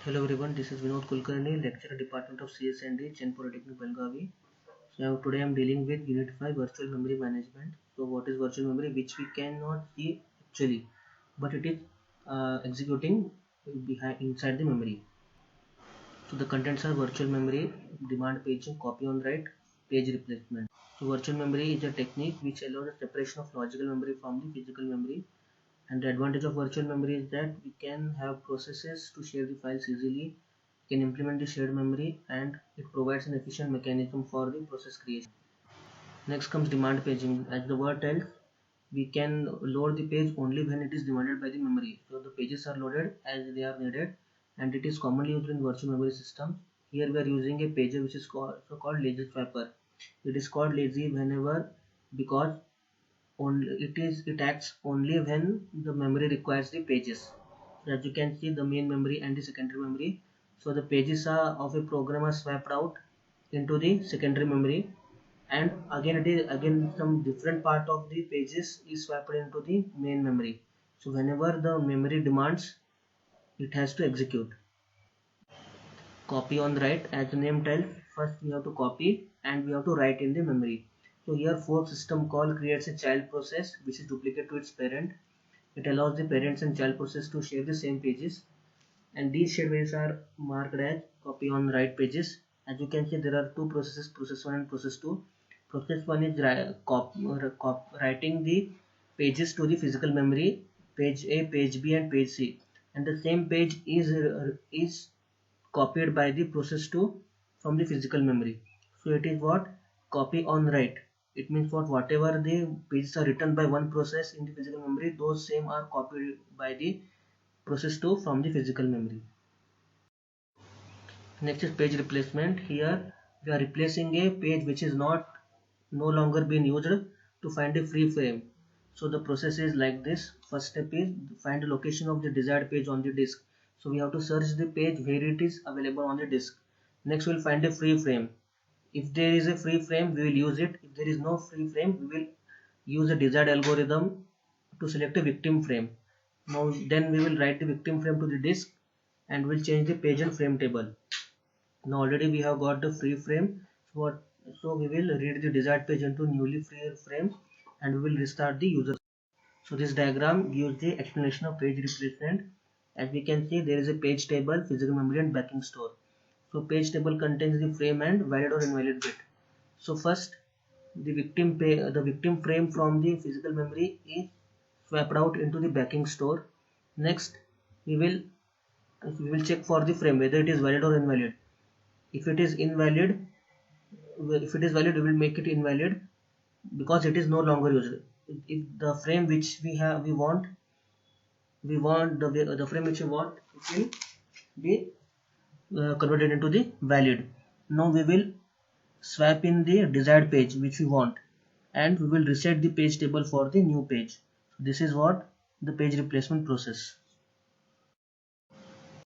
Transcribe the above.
Hello everyone, this is Vinod Kulkarni, lecturer Department of CS&D, Chen Polytechnic, Belgavi. So today I am dealing with Unit 5 Virtual Memory Management. So what is virtual memory? Which we cannot see actually, but it is executing behind inside the memory. So the contents are virtual memory, demand paging, copy on write, page replacement. So virtual memory is a technique which allows the separation of logical memory from the physical memory. And the advantage of virtual memory is that we can have processes to share the files easily, can implement the shared memory, and it provides an efficient mechanism for the process creation. Next comes demand paging. As the word tells, we can load the page only when it is demanded by the memory. So the pages are loaded as they are needed, and it is commonly used in virtual memory systems. Here we are using a pager which is called lazy swapper. It is called lazy whenever because it acts only when the memory requires the pages. So as you can see, the main memory and the secondary memory. So the pages are of a program are swapped out into the secondary memory, and again it is again some different part of the pages is swapped into the main memory. So whenever the memory demands, it has to execute. Copy on write, as the name tells, first we have to copy and we have to write in the memory. So here fork system call creates a child process which is duplicate to its parent. It allows the parents and child process to share the same pages, and these shared pages are marked as copy on write pages. As you can see, there are two processes, process 1 and process 2. Process 1 is writing the pages to the physical memory, page A, page B and page C, and the same page is copied by the process 2 from the physical memory. So it is what copy on write. It means whatever the pages are written by one process in the physical memory, those same are copied by the process 2 from the physical memory. Next is page replacement. Here we are replacing a page which is no longer being used to find a free frame. So the process is like this. First step is find the location of the desired page on the disk. So we have to search the page where it is available on the disk. Next we will find a free frame. If there is a free frame, we will use it. If there is no free frame, we will use a desired algorithm to select a victim frame. Now then we will write the victim frame to the disk and we'll change the page and frame table. Now already we have got the free frame. So we will read the desired page into newly free frame and we will restart the user. So this diagram gives the explanation of page replacement. As we can see, there is a page table, physical memory and backing store. So page table contains the frame and valid or invalid bit. So first the victim frame from the physical memory is swapped out into the backing store. Next we will check for the frame whether it is valid or invalid. If it is invalid, if it is valid, we will make it invalid because it is no longer used. If the frame which we want the frame which we want, it will be converted into the valid. Now we will swap in the desired page which we want, and we will reset the page table for the new page. This is what the page replacement process.